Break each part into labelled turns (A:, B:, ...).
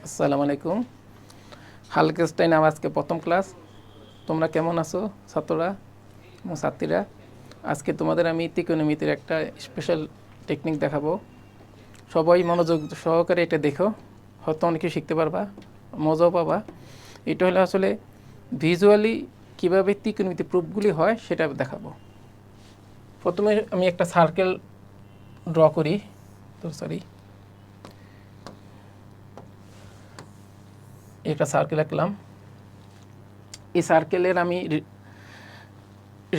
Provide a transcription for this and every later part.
A: আসসালামু আলাইকুম। হালকেস্টাইন আজকে প্রথম ক্লাস। তোমরা কেমন আছো ছাত্ররা এবং ছাত্রীরা? আজকে তোমাদের আমি ত্রিকোণমিতির একটা স্পেশাল টেকনিক দেখাবো। সবাই মনোযোগ সহকারে এটা দেখো, হয়তো অনেক কিছু শিখতে পারবা, মজাও পাবা। এটা হলো আসলে ভিজুয়ালি কীভাবে ত্রিকোণমিতি প্রুফগুলি হয় সেটা দেখাবো। প্রথমে আমি একটা সার্কেল ড্র করি। একটা সার্কেল আঁকলাম। এই সার্কেলের আমি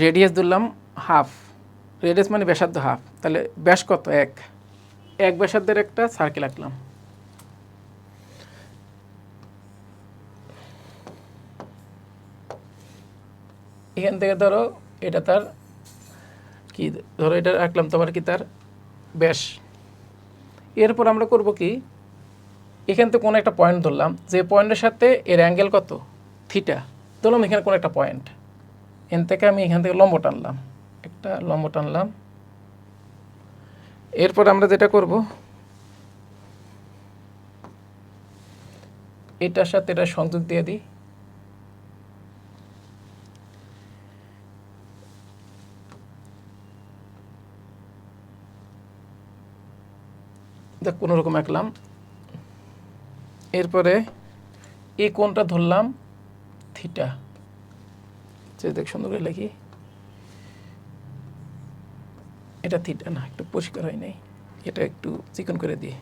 A: রেডিয়াস ধরলাম হাফ। রেডিয়াস মানে ব্যাসার্ধ হাফ, তাহলে ব্যাস কত? এক ব্যাসার্ধের একটা সার্কেল আঁকলাম। এখান থেকে ধরো এটা তার কি, ধরো এটা আঁকলাম তোমার কি তার ব্যাস। এরপর আমরা করব কি, এখান থেকে কোনো একটা পয়েন্ট ধরলাম, যে পয়েন্টের সাথে এর অ্যাঙ্গেল কত, থিটা। ধরলাম এখানে কোনো একটা পয়েন্ট, এখান থেকে লম্ব টানলাম, একটা লম্ব টানলাম। এরপর আমরা যেটা করব, এটার সাথে এটা সংযোগ দিয়ে দিই। দেখ কোনো রকম আঁকলাম। এরপরে এই কোণটা ধরলাম থিটা। দেখ সুন্দর করে লিখি, এটা থিটা না, একটু পরিষ্কার হয় নাই, এটা একটু চিকন করে দিই।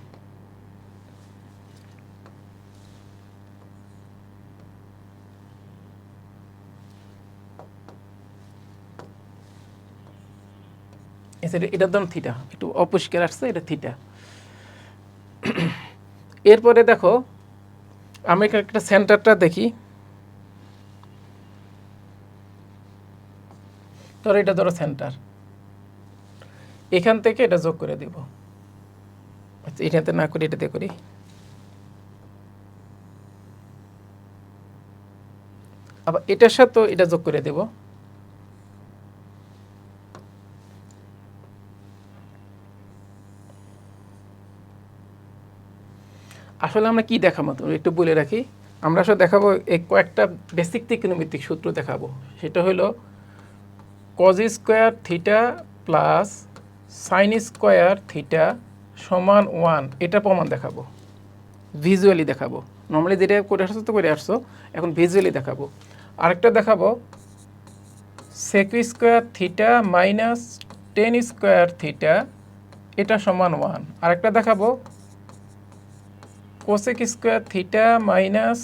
A: এটার দাম থিটা, একটু অপরিষ্কার আসছে, এটা থিটা। এরপরে দেখো আমি একটা সেন্টারটা দেখি। ধরো এটা ধরো সেন্টার, এখান থেকে এটা যোগ করে দিব। আচ্ছা এটাতে না করি, এটাতে করি। আবার এটার সাথেও এটা যোগ করে দেব। আসলে আমরা কি দেখাবো একটু বলে রাখি। আমরা আসলে দেখাবো এই কয়েকটা বেসিক ত্রিকোণমিতিক সূত্র দেখাবো। সেটা হলো cause square theta plus sin square theta সমান 1, এটা প্রমাণ দেখাবো, ভিজুয়ালি দেখাবো। নর্মালি যেটা করে আসছো তো করে আসছো, এখন ভিজুয়ালি দেখাবো। আরেকটা দেখাবো sec square theta minus tan square theta, এটা সমান 1। আরেকটা দেখাবো cosec square theta minus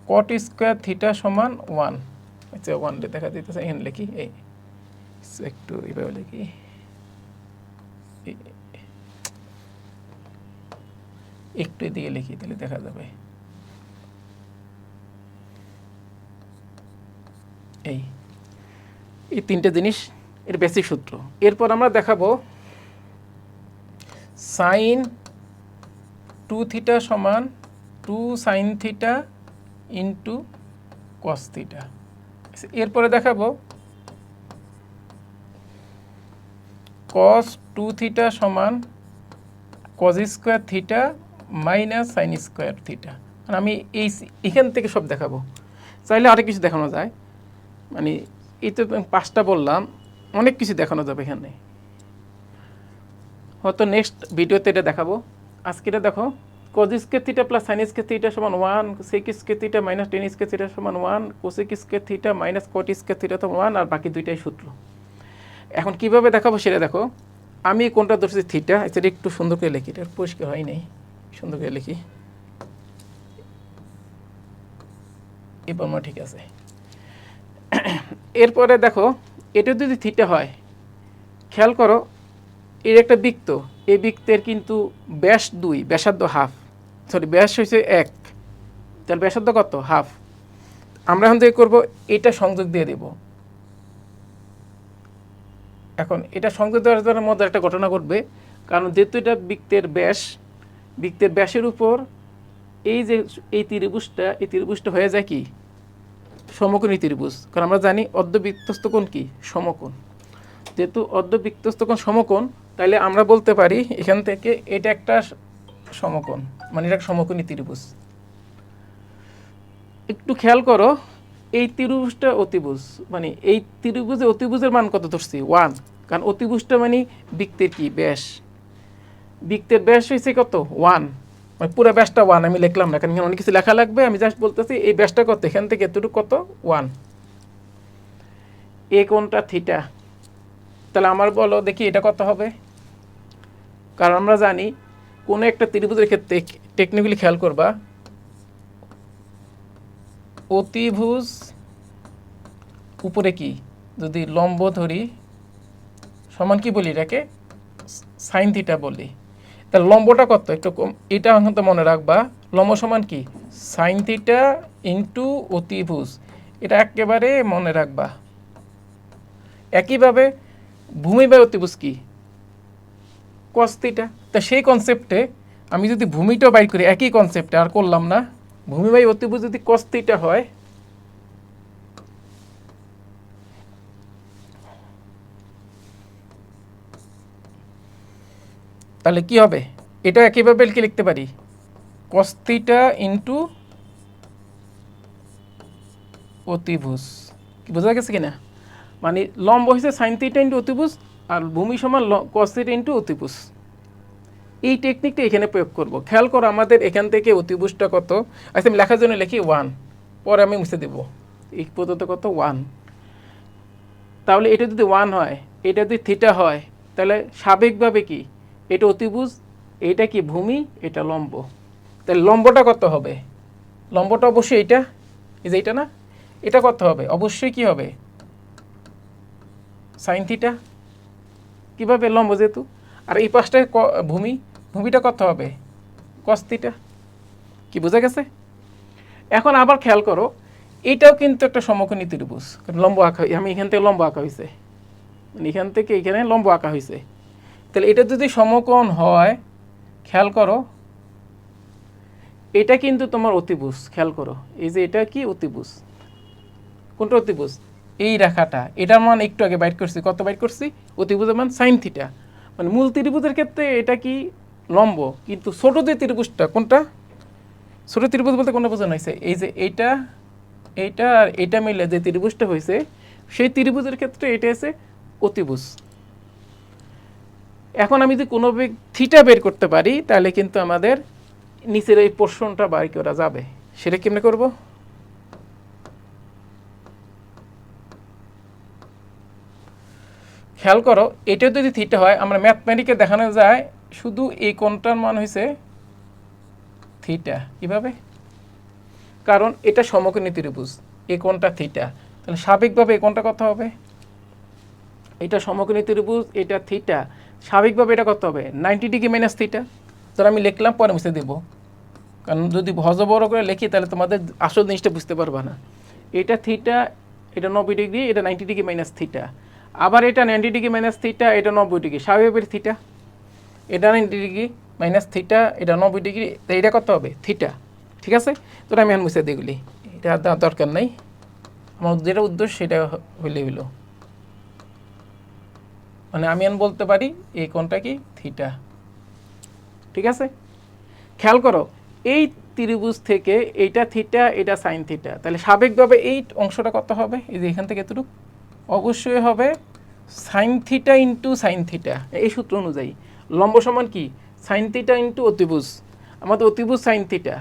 A: cot square theta সমান 1। আচ্ছা 1 দেখা দিতেছে, এখানে লিখি, এই একটু এইভাবে লিখি, একটু এদিকে লিখি, তাহলে দেখা যাবে। এই তিনটে জিনিস এর বেসিক সূত্র। এরপর আমরা দেখাবো সাইন 2 থিটা সমান 2 sine theta into cos theta. এরপরে দেখাবো কস 2 থিটা সমান cause square theta minus sine square theta. আমি এখান থেকে সব দেখাবো। চাইলে আরেক কিছু দেখানো যায়, মানে এই তো 5টা বললাম, অনেক কিছু দেখানো যাবে এখানে, হয়তো নেক্সট ভিডিওতে এটা দেখাবো। আজকে এটা দেখো cos square theta plus sin square theta সমান 1, sec square theta minus tan square theta সমান 1, cosec square theta minus cot square theta তো 1, আর বাকি দুইটাই সূত্র। এখন কিভাবে দেখাবো সেটা দেখো। আমি কোনটা ধরছি থিটা, সেটা একটু সুন্দর করে লিখি, এটা পরিষ্কার হয় নাই, সুন্দর করে লিখি, এরপর আমার ঠিক আছে। এরপরে দেখো এটা যদি থিটা হয়, খেয়াল করো এর একটা বৃত্ত, এই বৃত্তের কিন্তু ব্যাস 2, ব্যাসার্ধ হাফ, সরি ব্যাস হয়েছে 1, তাহলে ব্যাসার্ধ কত? হাফ। আমরা এখন থেকে করবো এটা সংযোগ দিয়ে দেব। এখন এটা সংযোগ দেওয়ার মধ্যে একটা ঘটনা ঘটবে, কারণ যেহেতু এটা বৃত্তের ব্যাস, বৃত্তের ব্যাসের উপর এই যে এই ত্রিভুজটা হয়ে যায় কি সমকোণী ত্রিভুজ। কারণ আমরা জানি অর্ধবৃত্তস্থ কোণ কি সমকোণ। যেহেতু অর্ধবৃত্তস্থ কোণ সমকোণ, তাহলে আমরা বলতে পারি এখান থেকে এটা একটা সমকোণ, মানে এটা সমকোণী ত্রিভুজ। একটু খেয়াল করো, এই ত্রিভুজটা অতিভুজ, মানে এই ত্রিভুজে অতিভুজের মান কত ধরছি 1, কারণ অতিভুজটা মানে বৃত্তের কি ব্যাস, বৃত্তের ব্যাস হয়েছে কত 1, মানে পুরো ব্যাসটা 1 আমি লিখলাম না, কারণ এখানে অনেক কিছু লেখা লাগবে, আমি জাস্ট বলতেছি এই ব্যাসটা কত, এখান থেকে এতটুকু কত 1, এই কোণটা থিটা। তাহলে আমার বলো দেখি এটা কত হবে, কারণ আমরা জানি কোনো একটা ত্রিভুজের ক্ষেত্রে টেকনিক্যালি খেয়াল করবা, অতিভুজ উপরে কি যদি লম্ব ধরি সমান কি বলি এটাকে সাইন থিটা বলি, তাহলে লম্বটা কত একটু কম, এটা এখন তো মনে রাখবা, লম্ব সমান কি সাইন থিটা ইন্টু অতিভুজ, এটা একেবারে মনে রাখবা। একইভাবে ভূমি বাই অতিভুজ কি কস থিটা, তা সেই কনসেপ্টে আমি যদি ভূমিটাও বাইর করি একই কনসেপ্টে, আর করলাম না, ভূমি বাই অতিভুজ যদি কস থিটা হয়, তাহলে কি হবে, এটা একইভাবে কি লিখতে পারি cos থিটা ইন্টু অতিভুজ, কি বোঝা গেছে কিনা, মানে লম্ব হয়েছে সাইন থিটা ইন্টু অতিভুজ আর ভূমি সমান cos থিটা ইন্টু অতিভুজ। এই টেকনিকটা এখানে প্রয়োগ করব। খেয়াল করো আমাদের এখান থেকে অতিভুজটা কত, আচ্ছা আমি লেখার জন্য লিখি 1, পরে আমি মুছে দেব, এই পর্যন্ত কত 1, তাহলে এটা যদি 1 হয়, এটা যদি থিটা হয়, তাহলে স্বাভাবিকভাবে কি এটা অতিভুজ, এটা কি ভূমি, এটা লম্ব, তাহলে লম্বটা কত হবে, লম্বটা অবশ্যই এইটা, এই যে এইটা না, এটা কত হবে অবশ্যই কি হবে সাইন থিটা, কীভাবে লম্ব যেহেতু, আর এই পাশটায় ভূমি, ভূমিটা কত হবে কস থিটা, কি বোঝা গেছে। এখন আবার খেয়াল করো, এটাও কিন্তু একটা সমকোণী ত্রিভুজ, লম্ব আঁকা, আমি এখান থেকে লম্ব আঁকা হয়েছে, মানে এখান থেকে এখানে লম্ব আঁকা হয়েছে, তাহলে এটা যদি সমকোণ হয়, খেয়াল করো এটা কিন্তু তোমার অতিভুজ, খেয়াল করো এই যে এটা কি অতিভুজ, কোনটা অতিভুজ এই রেখাটা, এটার মান একটু আগে বাইট করছি, কত বাইট করছি অতিভুজের মান সাইন থিটা, মানে মূল ত্রিভুজের ক্ষেত্রে এটা কি লম্ব, কিন্তু ছোট যে ত্রিভুজটা কোনটা, ছোট ত্রিভুজ বলতে কোনটা বোঝানো হয়েছে, এই যে এইটা এইটা আর এটা মিলে যে ত্রিভুজটা হয়েছে, সেই ত্রিভুজের ক্ষেত্রে এটা আছে অতিভুজ। এখন আমি যদি কোনো থিটা বের করতে পারি, তাহলে কিন্তু আমাদের নিচের এই পোর্শনটা বাই করা যাবে, সেটা কেমনে করব, খেয়াল করো এটা যদি থিটা হয়, আমরা ম্যাথমেটিকে দেখানো যায় শুধু এই কোণটার মান হয়েছে থিটা, কিভাবে, কারণ এটা সমকোণী ত্রিভুজ, এই কোণটা থিটা, তাহলে স্বাভাবিকভাবে এই কোণটা কত হবে, এটা সমকোণী ত্রিভুজ, এটা থিটা, স্বাভাবিকভাবে এটা কত হবে 90 ডিগ্রি মাইনাস থিটা, ধর আমি লিখলাম পরে মুছে দেবো, কারণ যদি ভজ বড় করে লিখি তাহলে তোমাদের আসল জিনিসটা বুঝতে পারবা না, এটা থিটা, এটা 90 ডিগ্রি, এটা 90 ডিগ্রি মাইনাস থিটা, আবার এটা 90 ডিগ্রি মাইনাস থিটা, এটা 90 ডিগ্রি, স্বাভাবিক থিটা, এটা 90 ডিগ্রি মাইনাস থিটা, এটা 90 ডিগ্রি, তাই এটা কত হবে থিটা, ঠিক আছে। তো আমি এখন মুছে দিগুলি, এটা দরকার নাই, আমার যেটা উদ্দেশ্য সেটা হইলে হইলো, মানে আমি এখন বলতে পারি এই কোণটা কি থিটা, ঠিক আছে। খেয়াল করো এই ত্রিভুজ থেকে এইটা থিটা, এটা সাইন থিটা, তাহলে স্বাভাবিকভাবে এই অংশটা কত হবে, এই যে এখান থেকে এতটুকু অবশ্যই হবে sine theta into sine theta, এই সূত্র অনুযায়ী লম্ব সমান কি সাইন থিটা ইন্টু অতিভুজ, আমাদের অতিভুজ সাইন থিটা,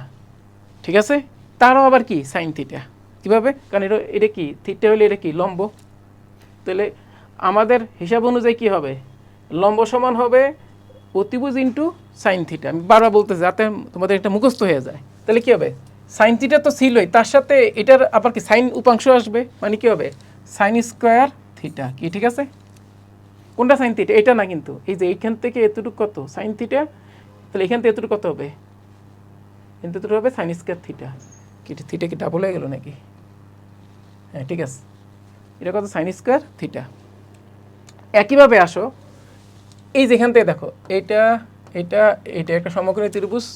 A: ঠিক আছে, তারও আবার কি সাইন থিটা, কীভাবে, কারণ এটা কি থিটা হলে এটা কি লম্ব, তাহলে আমাদের হিসাব অনুযায়ী কি হবে লম্ব সমান হবে অতিভুজ ইন্টু সাইন থিটা, আমি বারবার বলতেছি যাতে তোমাদের এটা মুখস্থ হয়ে যায়, তাহলে কী হবে সাইন থিটা তো ছিলই, তার সাথে এটার আবার কি সাইন উপাংশ আসবে, মানে কী হবে সাইন স্কোয়ার থিটা, কি ঠিক আছে, কোনটা সাইন থিটা, এটা না কিন্তু এই যে এইখান থেকে এতটুকু কত সাইন থিটা, তাহলে এখান থেকে এতটুকু কত হবে, এতটুকু হবে সাইন স্কোয়ার থিটা, কি থিটা কি ডাবল হয়ে গেল নাকি, হ্যাঁ ঠিক আছে, এটা কত সাইন স্কোয়ার থিটা। একইভাবে আসো এই যেখান থেকে দেখো এটা এটা এটা একটা সমকোণী ত্রিভুজ,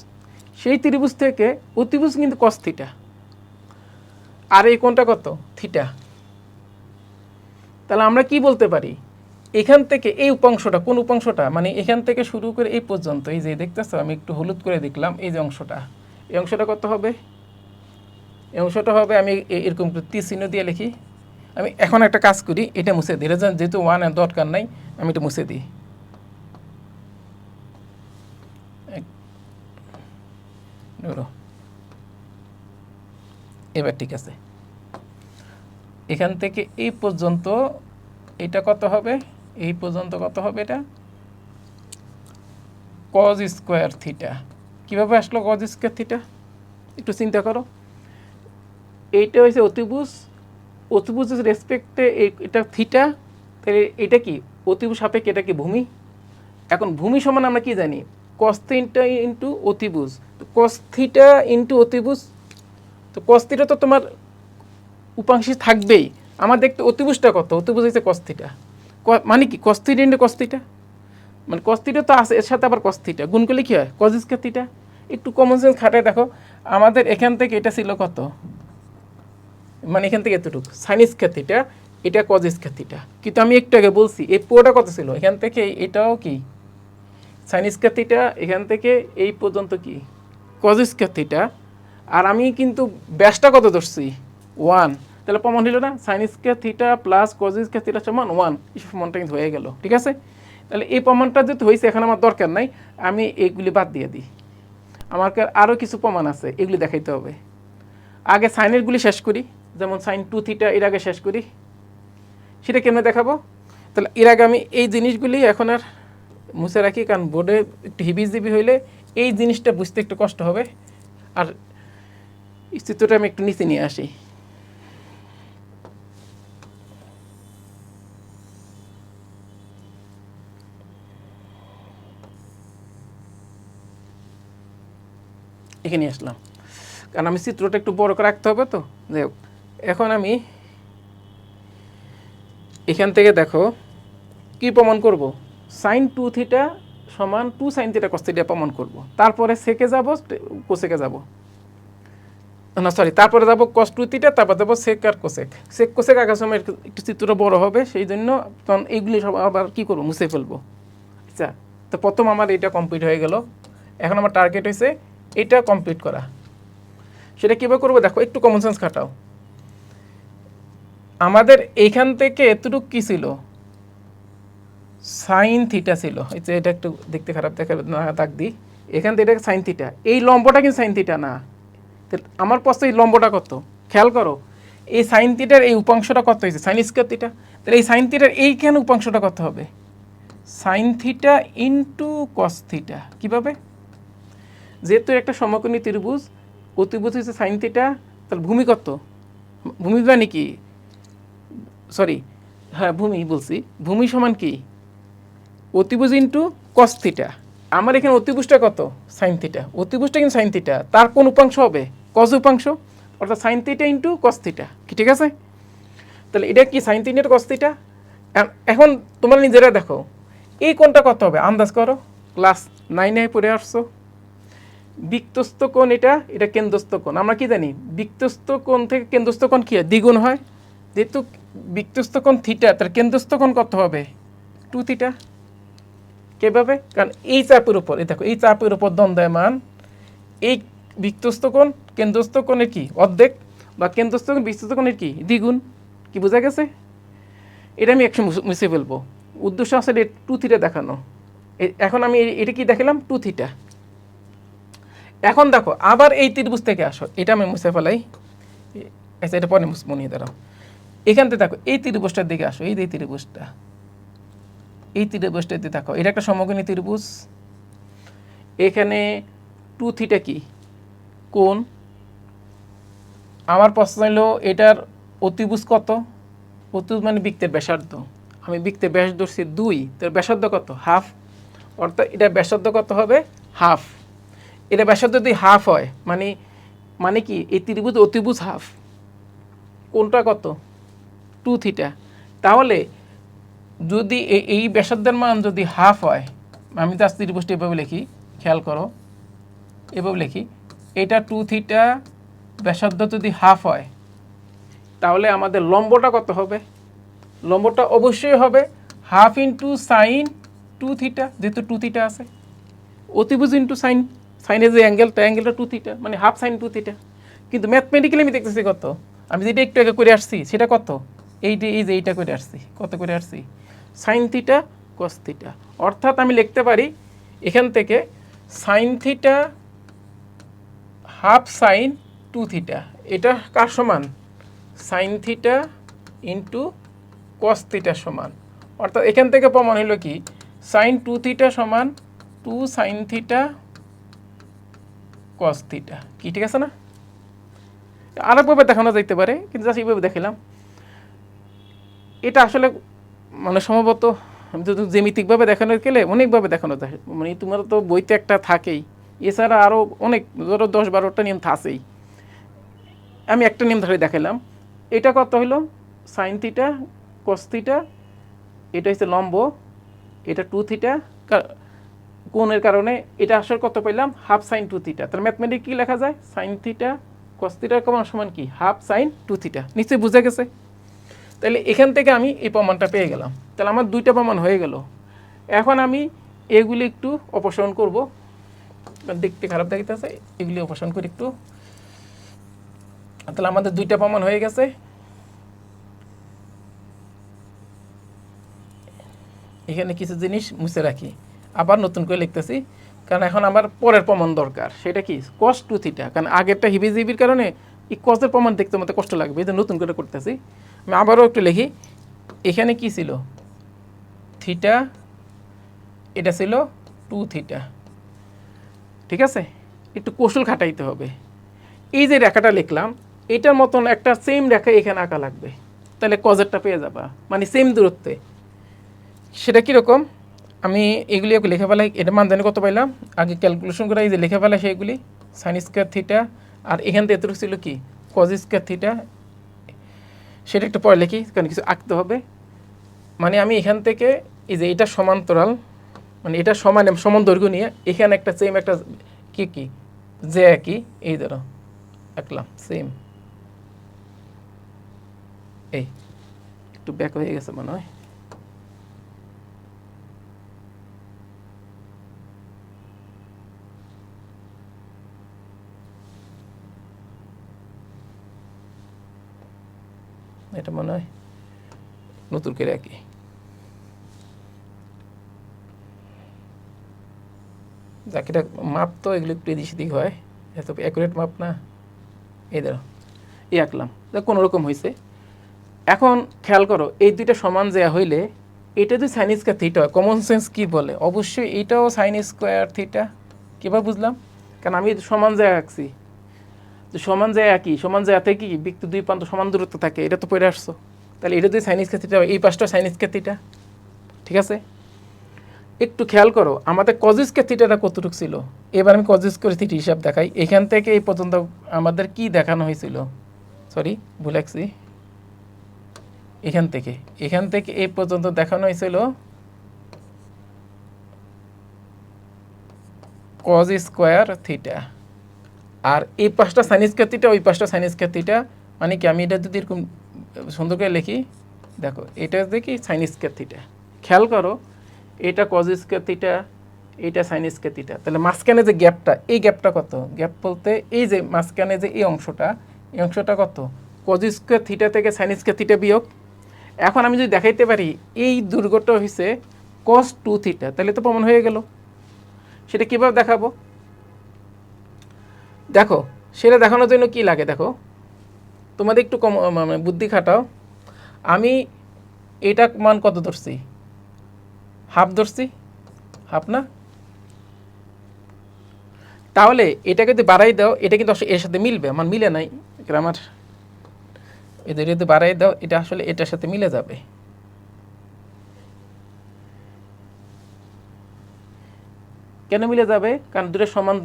A: সেই ত্রিভুজ থেকে অতিভুজ কিন্তু কস থিটা, আর এই কোণটা কত থিটা, তাহলে আমরা কি বলতে পারি এখান থেকে এই উপাংশটা, কোন উপাংশটা, মানে এখান থেকে শুরু করে এই পর্যন্ত, এই যে দেখতেছো আমি একটু হলুদ করে দেখলাম, এই যে অংশটা, এই অংশটা কত হবে? এই অংশটা হবে, আমি এরকম তীর চিহ্ন দিয়ে লিখি। আমি এখন একটা কাজ করি, এটা মুছে দিই, যেহেতু 1 এর দরকার নাই, আমি এটা মুছে দিই। এবার ঠিক আছে, এখান থেকে এই পর্যন্ত এটা কত হবে? এই পর্যন্ত কত হবে? এটা cos স্কোয়ার থিটা। কীভাবে আসলো cos স্কোয়ার থিটা? একটু চিন্তা করো। এইটা হয়েছে অতিভুজ, অতিভুজের রেসপেক্টে এটা থিটা, তাহলে এটা কি অতিভুজ সাপেক্ষে, এটা কি ভূমি। এখন ভূমি সমান আমরা কি জানি? cos থিটা ইন্টু অতিভুজ, তো cos থিটা ইন্টু অতিভুজ, তো cos থিটা তো তোমার উপাংশে থাকবেই। আমার দেখতে অতিভুজটা কত? অতিভুজ হচ্ছে cos থিটা, মানে কি cos theta into cos theta, মানে cos থিটা তো আছে, এর সাথে আবার cos থিটা গুণ করলে কি হয়? cos square theta. একটু কমন সেন্স খাটায় দেখো, আমাদের এখান থেকে এটা ছিল কত, মানে এখান থেকে এতটুকু sin স্কয়ার থিটা, এটা cos স্কয়ার থিটা। কিন্তু আমি একটু আগে বলছি এই পুরোটা কত ছিল, এখান থেকে এটাও কি sin স্কয়ার থিটা, এখান থেকে এই পর্যন্ত কি cos স্কয়ার থিটা, আর আমি কিন্তু ব্যাসটা কত ধরছি 1, তাহলে প্রমাণ হলো না? sin square theta plus cos square theta সমান 1, এই প্রমাণটা কিন্তু হয়ে গেল। ঠিক আছে, তাহলে এই প্রমাণটা যেহেতু হয়েছে, এখন আমার দরকার নাই, আমি এইগুলি বাদ দিয়ে দিই। আমাকে আরও কিছু প্রমাণ আছে, এগুলি দেখাইতে হবে। আগে সাইনেরগুলি শেষ করি, যেমন sin 2 থিটা এর আগে শেষ করি, সেটা কেমনে দেখাবো? তাহলে এর আগে আমি এই জিনিসগুলি এখন আর মুছে রাখি, কারণ বোর্ডে একটু হিবিজিবি হইলে এই জিনিসটা বুঝতে একটু কষ্ট হবে। আর চিত্রটা আমি একটু নিচে নিয়ে আসি। এখানে আসলাম, কারণ আমি চিত্রটা একটু বড় করে রাখতে হবে তো। যাই হোক, এখন আমি এখান থেকে দেখো কি প্রমাণ করব, sin 2 থিটা সমান 2 sin থিটা cos থিটা প্রমাণ করব। তারপরে সেকে যাব, কোসেকে যাব, না সরি, তারপরে যাব cos 2 থিটা, তারপর যাব সেক আর কোসেক। সেক কোসেক আগার সময় একটু চিত্রটা বড় হবে, সেই জন্য তখন এইগুলি সব আবার কী করবো, মুছে ফেলবো। আচ্ছা, তো প্রথম আমার এটা কমপ্লিট হয়ে গেল। এখন আমার টার্গেট হয়েছে এটা কমপ্লিট করা। সেটা কীভাবে করবো দেখো, একটু কমন সেন্স খাটাও। আমাদের এইখান থেকে এতটুকু কী ছিল, সাইন থিটা ছিল। এটা একটু দেখতে খারাপ দেখা না, দাগ দিই। এখান থেকে এটা সাইন থিটা, এই লম্বটা কিন্তু সাইন থিটা না। আমার প্রশ্ন এই লম্বটা কত, খেয়াল করো, এই সাইন থিটার এই উপাংশটা কত হয়েছে, সাইন স্কয়ার থিটা। তাহলে এই সাইন থিটার এইখানে উপাংশটা কত হবে, sine theta into cos theta. কীভাবে? যেহেতু একটা সমকোণী ত্রিভুজ, অতিভুজ হচ্ছে সাইন থিটা, তাহলে ভূমি কত, ভূমি মানে কি, সরি হ্যাঁ ভূমি বলছি, ভূমি সমান কি অতিভুজ ইন্টু কস থিটা। আমার এখানে অতিভুজটা কত, সাইন থিটা, অতিভুজটা কিন্তু সাইন থিটা, তার কোন উপাংশ হবে, কস উপাংশ, অর্থাৎ sine theta into cos theta. কি ঠিক আছে? তাহলে এটা কি সাইন থিটা কস থিটা। এখন তোমরা নিজেরা দেখো এই কোণটা কত হবে, আন্দাজ করো, ক্লাস 9-এ পড়ে আসছো। বিক্তস্থ কোণ এটা, এটা কেন্দ্রস্থ কোণ। আমরা কি জানি, বিক্তস্থ কোণ থেকে কেন্দ্রস্থ কোণ কি হয়, দ্বিগুণ হয়। যেহেতু বিক্তস্থ কোণ থিটা, তার কেন্দ্রস্থ কোণ কত হবে, 2 থিটা। কীভাবে? কারণ এই চাপের উপর, এই দেখো এই চাপের উপর দ্বন্দ্বমান এই বিক্তস্থ কোণ কেন্দ্রস্থ কোণের কি অর্ধেক, বা কেন্দ্রস্থ কোণ বিক্তস্থ কোণের কি দ্বিগুণ। কি বোঝা গেছে? এটা আমি একশো মুছে ফেলবো, উদ্দেশ্য আসলে 2 থিটা দেখানো। এখন আমি এটা কি দেখালাম, 2 থিটা। এখন দেখো আবার এই ত্রিভুজ থেকে আসো, এটা আমি মুছে ফেলাই, আচ্ছা এটা পরে মনে দাঁড়াও। এখান থেকে দেখো এই ত্রিভুজটার দিকে আসো, এই ত্রিভুজটা, এই ত্রিভুজটাতে দেখো, এটা একটা সমকোণী ত্রিভুজ। এখানে 2 থিটা কি কোণ। আমার প্রশ্ন হলো এটার অতিভুজ কত, অতিভুজ মানে বৃত্তের ব্যাসার্ধ। আমি বৃত্তের ব্যাস ধরছি 2, তার ব্যাসার্ধ কত, হাফ, অর্থাৎ এটা ব্যাসার্ধ কত হবে, হাফ। এটা ব্যাসার্ধ যদি হাফ হয়, মানে কি এই ত্রিভুজ অতিভুজ হাফ, কোনটা কত, 2 থিটা। তাহলে যদি এই ব্যাসার্ধের মান যদি হাফ হয়, আমি তো আজকে ত্রিভুজটা এভাবে লিখি, খেয়াল করো, এভাবে লিখি, এটা 2 থিটা ব্যাসার্ধ যদি হাফ হয়, তাহলে আমাদের লম্বটা কত হবে, লম্বটা অবশ্যই হবে হাফ ইন্টু সাইন 2 থিটা, যেহেতু 2 থিটা আছে, অতিভুজ ইন্টু সাইন, সাইনের যে অ্যাঙ্গেলটা, অ্যাঙ্গেলটা 2 থিটা, মানে হাফ সাইন 2 থিটা। কিন্তু ম্যাথমেটিক্যালি আমি দেখতেছি কত, আমি যেটা একটু আগে করে আসছি সেটা কত, এই যে এইটা করে আসছি, কত করে আসছি, সাইন থিটা কস থিটা। অর্থাৎ আমি লিখতে পারি এখান থেকে sine theta half sign 2 theta, এটা কার সমান, sine theta into cos theta সমান। অর্থাৎ এখান থেকে প্রমাণ হলো কি, সাইন 2 থিটা সমান 2 সাইন থিটা কস থিটা। কি ঠিক আছে না? আরেকভাবে দেখানো যাইতে পারে, কিন্তু জাস্ট এইভাবে দেখালাম। এটা আসলে মানে সম্ভবত জ্যামিতিকভাবে দেখানো গেলে অনেকভাবে দেখানো যায়, মানে তোমার তো বইতে একটা থাকেই, এছাড়া আরও অনেক, ধরো 10-12টা নিয়ম থাকেই, আমি একটা নিয়ম ধরে দেখালাম। এটা কত হলো, সাইন থিটা কস থিটা, এটা হচ্ছে লম্ব, এটা 2 থিটা, কোণের কারণে এটা আসলে কত পেলাম, হাফ সাইন 2 থিটা। তাহলে ম্যাথমেটিক কী লেখা যায়, সাইন থিটা কস থিটার সমান কি, হাফ সাইন 2 থিটা। নিশ্চয়ই বুঝে গেছে? তাহলে এখান থেকে আমি এই প্রমাণটা পেয়ে গেলাম। তাহলে আমার 2টা প্রমাণ হয়ে গেল। এখন আমি এগুলি একটু অপসারণ করব, দেখতে খারাপ দেখাইতেছে, এগুলি অপসারণ করি একটু। তাহলে আমাদের 2টা প্রমাণ হয়ে গেছে। এখানে কিছু জিনিস মুছে রাখি, আবার নতুন করে লিখতেছি, কারণ এখন আমার পরের প্রমাণ দরকার। সেটা কি, কস 2 থিটা, কারণ আগেরটা হিবিজিবির কারণে এই কসের প্রমাণ দেখতে মতো কষ্ট লাগবে, এই যে নতুন করে করতেছি। আমি আবারও একটু লিখি, এখানে কি ছিল, থিটা, এটা ছিল 2 থিটা, ঠিক আছে? একটু কৌশল খাটাইতে হবে। এই যে রেখাটা লিখলাম, এটার মতন একটা সেম রেখা এখানে আঁকা লাগবে, তাহলে কজেরটা পেয়ে যাবা, মানে সেম দূরত্বে। সেটা কীরকম, আমি এগুলি ওকে লিখে ফেলাই, এটা মান জানি কত পাইলাম, আগে ক্যালকুলেশন করে এই যে লিখে ফেলাই সেইগুলি, সাইন স্কোয়ার থিটা, আর এখান থেকে এতটুকু ছিল কি, কজ স্কোয়ার থিটা। সেটা একটু পরে লিখি, কারণ কিছু আঁকতে হবে। মানে আমি এখান থেকে এই যে এটা সমান্তরাল, মানে এটা সমান দৈর্ঘ্য নিয়ে এখানে একটা সেম একটা কি যে একই, এই ধরো আঁকলাম সেম, এই একটু ব্যাক হয়ে গেছে মনে হয়। এটা মনে হয় নতুন করে আঁকি, যাকে এটা মাপ তো এগুলো একটু এদিক সেদিক হয়, এত অ্যাকুরেট মাপ না। এই ধরো এই আঁকলাম, কোনো রকম হয়েছে। এখন খেয়াল করো, এই দুইটা সমান যে হইলে এটা যদি সাইন স্কোয়ার থিটা হয়, কমন সেন্স কী বলে, অবশ্যই এইটাও সাইন স্কোয়ার থিটা। কীভাবে বুঝলাম, কারণ আমি সমান জায়গা আঁকছি, তো সমান জায়গা একই, সমান জায়গাতে কি বৃত্ত দুই প্রান্ত সমান দূরত্ব থাকে, এটা তো পড়ে আসছো। তাহলে এটা যদি সাইন স্কোয়ার থিটা হয়, এই পাশটা সাইন স্কোয়ার থিটা, ঠিক আছে? একটু খেয়াল করো, আমাদের কজ স্কোয়ার থিটাটা কতটুকু ছিল, এবার আমি কজ স্কোয়ার থিটা হিসাব দেখাই। এখান থেকে এই পর্যন্ত আমাদের কি দেখানো হয়েছিল, সরি ভুল আঁকছি, এখান থেকে এই পর্যন্ত দেখানো হয়েছিল কজ স্কোয়ার থিটা, আর এই পাশটা সাইন স্কোয়ার থিটা, ওই পাশটা সাইন স্কোয়ার থিটা। মানে কি, আমি এটা যদি এরকম সুন্দর করে লিখি, দেখো এটা দেখি সাইন স্কোয়ার থিটা, খেয়াল করো এটা কজ স্কোয়ার থিটা, এইটা সাইন স্কোয়ার থিটা। তাহলে মাঝখানে যে গ্যাপটা, এই গ্যাপটা কত, গ্যাপ বলতে এই যে মাঝখানে যে এই অংশটা কত, কজ স্কোয়ার থিটা থেকে সাইন স্কোয়ার থিটা বিয়োগ। এখন আমি যদি দেখাইতে পারি এই দৈর্ঘ্যটা হয়েছে কস 2 থিটা, তাহলে তো প্রমাণ হয়ে গেল। সেটা কীভাবে দেখাবো, দেখো সেটা দেখানোর জন্য কি লাগে, দেখো তোমাদের একটু কম মানে বুদ্ধি খাটাও। আমি এটা মান কত ধরছি, হাফ ধরছি, হাফ না, তাহলে এটাকে যদি বাড়াই দাও, এটা কিন্তু এর সাথে মিলবে, আমার মিলে নাই, আমার এদের যদি বাড়াই দাও, এটা আসলে এটার সাথে মিলে যাবে। কেন মিলে যাবে, কারণ দুটো সমান,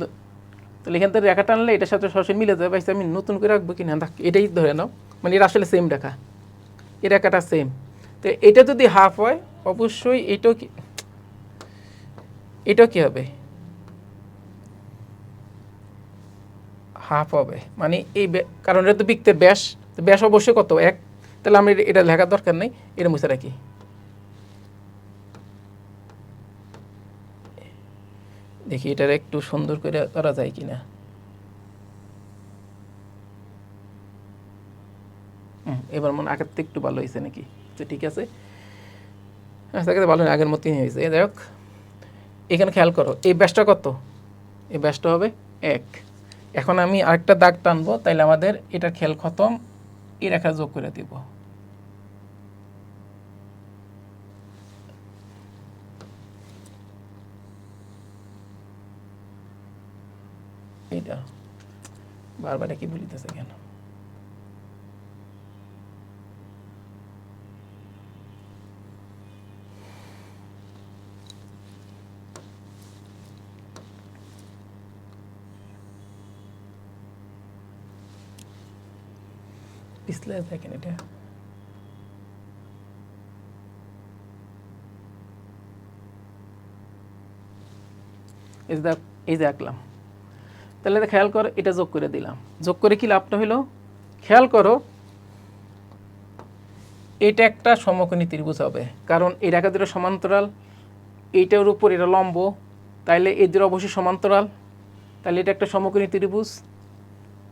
A: তাহলে এখান থেকে রেখা টানলে এটার সাথে সরাসরি মিলে যাবে। আমি নতুন করে রাখবো কিনা, এটাই ধরে নাও, মানে এটা আসলে সেম রেখা, এই রেখাটা সেম। তো এটা যদি হাফ হয়, অবশ্যই এটাও কি হবে, হাফ হবে। মানে এই কারণ এটা তো বৃত্তের ব্যাস অবশ্যই কত, 1। তাহলে আমরা এটা লেখার দরকার নেই, এটা মুছে রাখি। দেখি এটার একটু সুন্দর করে করা যায় কিনা। এবার মনে আগের থেকে একটু ভালো হয়েছে নাকি? আচ্ছা ঠিক আছে, আচ্ছা ভালো আগের মতোই হয়েছে। যাই হোক, এখানে খেয়াল করো এই ব্যাসটা কত, এই ব্যাসটা হবে 1। এখন আমি আরেকটা দাগ টানবো, তাইলে আমাদের এটা খেল খতম, এই রেখা যোগ করে দিব। এটা বারবার কি বলিতেছে কেন? পিছলে দেখেন এটা এই যে আঁকলাম, তাহলে খেয়াল করো এটা যোগ করে দিলাম। যোগ করে কি লাভটা হলো, খেয়াল করো এটা একটা সমকোণী ত্রিভুজ হবে, কারণ এই রেখা দুটো সমান্তরাল, এইটার উপর এটা লম্ব, তাইলে এই দুটো অবশ্যই সমান্তরাল, তাহলে এটা একটা সমকোণী ত্রিভুজ,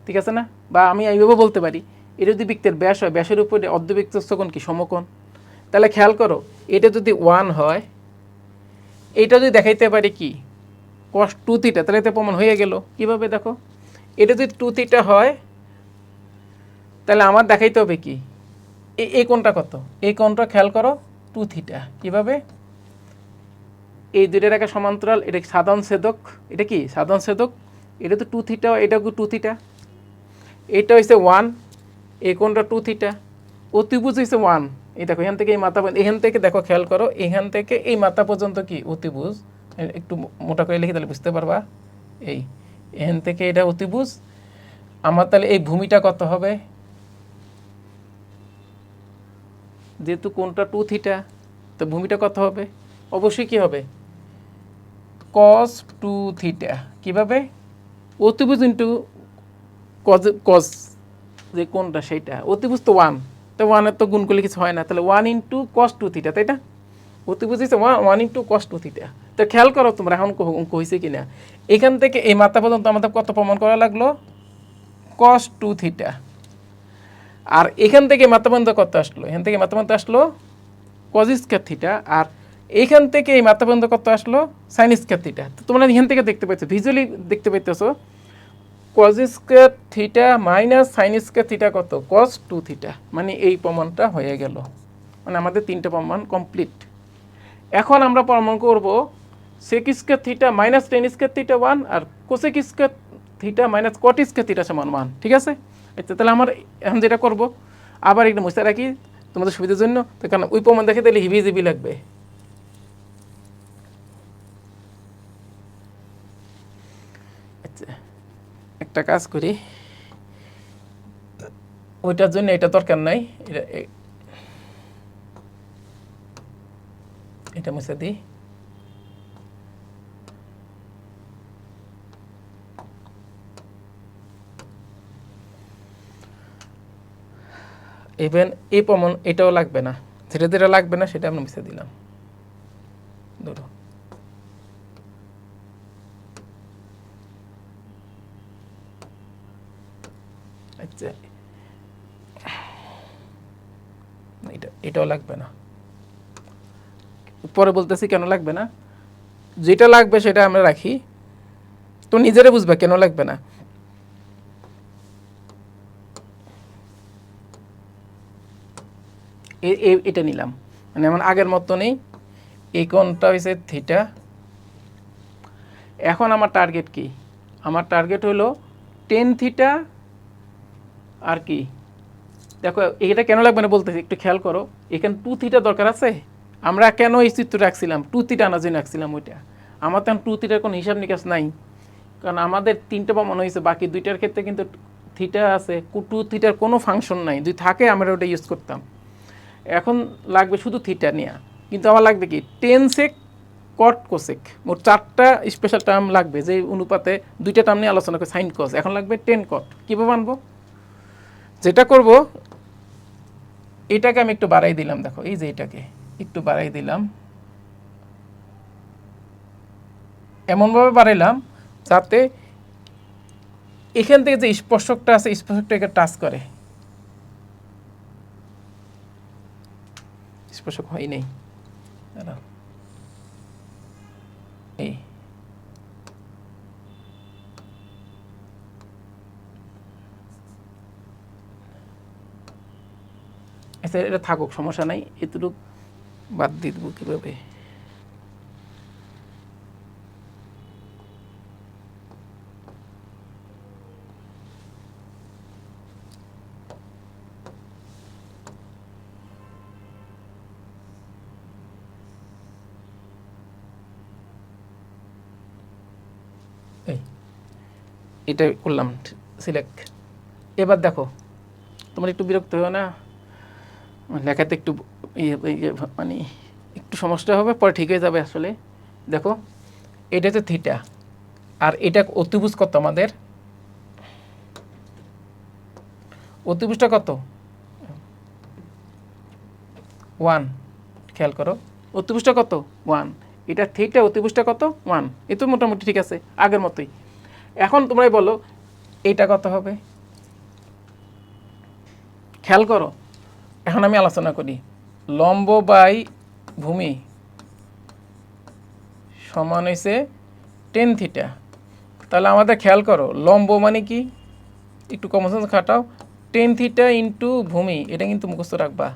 A: ঠিক আছে না? বা আমি এইভাবে বলতে পারি, এটা যদি বৃত্তের ব্যাস হয়, ব্যাসের উপরে অর্ধবৃত্তস্থ কোণ কি সমকোণ। তাহলে খেয়াল করো এটা যদি 1 হয়, এটা যদি দেখাইতে পারি কি cos 2 থিটা, তাহলে এটা প্রমাণ হয়ে গেল। কিভাবে দেখো, এটা যদি 2 থিটা হয়, তাহলে আমার দেখাইতে হবে কি এই কোণটা কত, এই কোণটা খেয়াল করো 2 থিটা। কিভাবে, এই দুইটা রেখা সমান্তরাল, এটা সাধারণ ছেদক, এটা কি সাধারণ ছেদক, এটা তো 2 থিটা, এটা 2 থিটা, এটা হচ্ছে 1, এই কোণটা 2 থিটা, অতিভুজ হচ্ছে 1। এই দেখো এখান থেকে এই মাথা, এখান থেকে দেখো খেয়াল করো, এখান থেকে এই মাথা পর্যন্ত কি অতিভুজ, একটু মোটা করে লিখি তাহলে বুঝতে পারবা। এই এখান থেকে এটা অতিভুজ আমার, তাহলে এই ভূমিটা কত হবে, যেহেতু কোণটা 2 থিটা, তো ভূমিটা কত হবে, অবশ্যই কি হবে cos 2 থিটা। কীভাবে, অতিভুজ ইন্টু cos যে কোণটা সেইটা, অতিভুজ তো 1, তো 1-এর তো গুণ করলে কিছু হয় না, তাহলে 1 ইন্টু cos 2 থিটা, তাই না? অতিভুজ হচ্ছে 1 ইন্টু cos 2 থিটা। তো খেয়াল করো তোমরা এখন অঙ্ক হয়েছে কিনা, এখান থেকে এই মাথা পর্যন্ত আমাদের কত প্রমাণ করা লাগলো, cos 2 থিটা। আর এখান থেকে মাথা পর্যন্ত কত আসলো, এখান থেকে মাথা পর্যন্ত আসলো cos স্কয়ার থিটা, আর এইখান থেকে এই মাথা পর্যন্ত কত আসলো sin স্কয়ার থিটা। তো তোমরা এখান থেকে দেখতে পাচ্ছ, ভিজুয়ালি দেখতে পাইতেছো cos square theta minus sin square theta কত, cos 2 থিটা। মানে এই প্রমাণটা হয়ে গেল, মানে আমাদের 3টে প্রমাণ কমপ্লিট। এখন আমরা প্রমাণ করব sec square theta minus tan square theta 1 আর cosec square theta minus cot square theta সমান 1, ঠিক আছে? আচ্ছা, তাহলে আমার এখন যেটা করব, আবার একটা মুছে রাখি তোমাদের সুবিধার জন্য, তো কারণ ওই প্রমাণ দেখে তাহলে হিবিজিবি লাগবে। আচ্ছা, একটা কাজ করি, ওইটার জন্য এটা দরকার নাই, এটা মুছে দিই। ইভেন এই প্রমাণ এটাও লাগবে না, যেটা যেটা লাগবে না সেটা আমি মুছে দিলাম। ধরো আচ্ছা, এটাও লাগবে না, পরে বলতেছি কেন লাগবে না। যেটা লাগবে সেটা আমরা রাখি, তো নিজেরা বুঝবে কেন লাগবে না। এটা নিলাম, মানে আমার আগের মতো নেই, এই কোণটা হয়েছে থিটা। এখন আমার টার্গেট কি, আমার টার্গেট হলো টেন থিটা আর কি, দেখো এটা কেন লাগবে না বলতেছি, একটু খেয়াল করো, এখানে 2 থিটা দরকার আছে। আমরা কেন এই চিত্র রাখছিলাম, 2 থিটা আনার জন্য রাখছিলাম ওইটা। আমার তখন 2 থিটার কোনো হিসাব নিকাশ নাই, কারণ আমাদের 3টে প্রমাণ হয়েছে, বাকি 2টার ক্ষেত্রে কিন্তু থিটা আছে, 2 থিটার কোনো ফাংশন নাই, যদি থাকে আমরা ওটা ইউজ করতাম। এখন লাগবে শুধু থিটা নিয়ে, কিন্তু আমার লাগবে কি টেন সেক কট কোসেক, মোট 4টা স্পেশাল টার্ম লাগবে, যে অনুপাতে 2টা টার্ম নিয়ে আলোচনা করে সাইন কস। এখন লাগবে 10 কট। কীভাবে আনবো, যেটা করব এটাকে আমি একটু বাড়াই দিলাম, দেখো এই যে এটাকে একটু বাড়াই দিলাম, এমনভাবে বাড়াইলাম যাতে এখান থেকে যে স্পর্শকটা আছে স্পর্শকটাকে টাচ করে। স্পর্শক হয় নেই, এই আচ্ছা এটা থাকুক, সমস্যা নাই, এতটুকু বাদ দিয়ে দেবো কীভাবে। এটা করলাম সিলেক্ট। এবার দেখো তোমার একটু বিরক্ত হয় না, লেখাতে একটু মানে একটু সমস্যা হবে, পরে ঠিক হয়ে যাবে। আসলে দেখো এটা হচ্ছে থিটা, আর এটা অতিভুজ কত আমাদের, অতিভুজটা কত 1, খেয়াল করো অতিভুজটা কত 1, এটা থিটা, অতিভুজটা কত 1, এ তো মোটামুটি ঠিক আছে আগের মতোই। এখন তোমরাই বলো এইটা কত হবে, খেয়াল করো। এখন আমি আলোচনা করি, লম্ব বাই ভূমি সমান হয়েছে টেন থিটা। তাহলে আমাদের খেয়াল করো লম্ব মানে কি, একটু কমন সেন্স খাটাও, টেন থিটা ইন্টু ভূমি, এটা কিন্তু মুখস্থ রাখবা।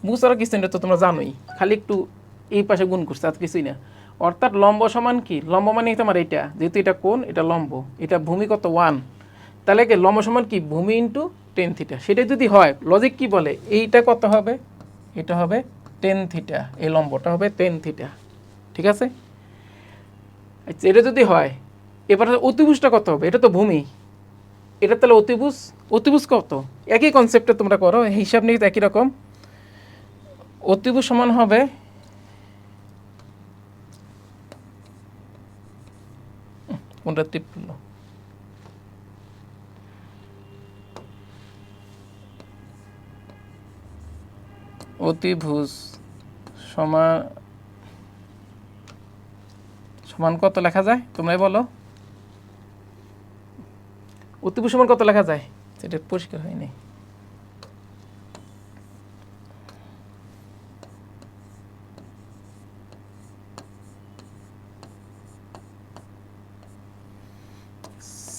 A: মুখস্থ রাখা কিছু তো তোমরা জানোই, খালি একটু এই পাশে গুণ করছে আর কিছুই না। অর্থাৎ লম্ব সমান কি, লম্ব মানে তোমার এইটা, যেহেতু এটা কোণ, এটা লম্ব, এটা ভূমি কত 1, তাহলে কি লম্ব সমান কি ভূমি ইন্টু টেন থিটা। সেটা যদি হয় লজিক কি বলে, এইটা কত হবে, এটা হবে টেন থিটা, এই লম্বটা হবে টেন থিটা, ঠিক আছে। আচ্ছা এটা যদি হয়, এবার অতিভুজটা কত হবে, এটা তো ভূমি, এটা তাহলে অতিভুজ, অতিভুজ কত, একই কনসেপ্টে তোমরা করো, হিসাব নিয়ে একই রকম। অতিভুজ সমান হবে কোনটা টিপ করলো, অতিভুজ সমান সমান কত লেখা যায় তোমরাই বলো, অতিভুজ সমান কত লেখা যায়, সেটা পরিষ্কার হয়নি।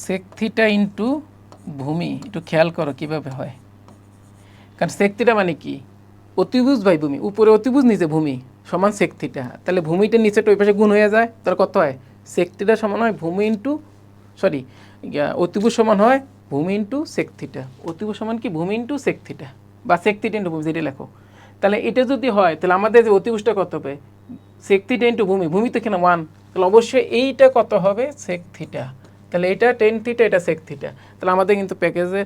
A: সেক থিটা ইন্টু ভূমি, একটু খেয়াল করো কীভাবে হয়, কারণ সেক থিটা মানে কি অতিভুজ বাই ভূমি, উপরে অতিভুজ নিচে ভূমি সমান সেক থিটা, তাহলে ভূমিটার নিচেটা ওই পাশে গুণ হয়ে যায়, তাহলে কত হয় সেক থিটা সমান হয় ভূমি ইন্টু, সরি অতিভুজ সমান হয় ভূমি ইন্টু সেক থিটা, অতিভুজ সমান কি ভূমি ইন্টু সেক থিটা, বা সেক থিটা ইন্টু ভূমি, যেটা লেখো। তাহলে এটা যদি হয় তাহলে আমাদের যে অতিভুজটা কত হবে সেক থিটা ইন্টু ভূমি, ভূমি তো এখানে 1, তাহলে অবশ্যই এইটা কত হবে সেক থিটা, তাহলে এটা টেন থিটা, এটা সেক থিটা। তাহলে আমাদের কিন্তু প্যাকেজে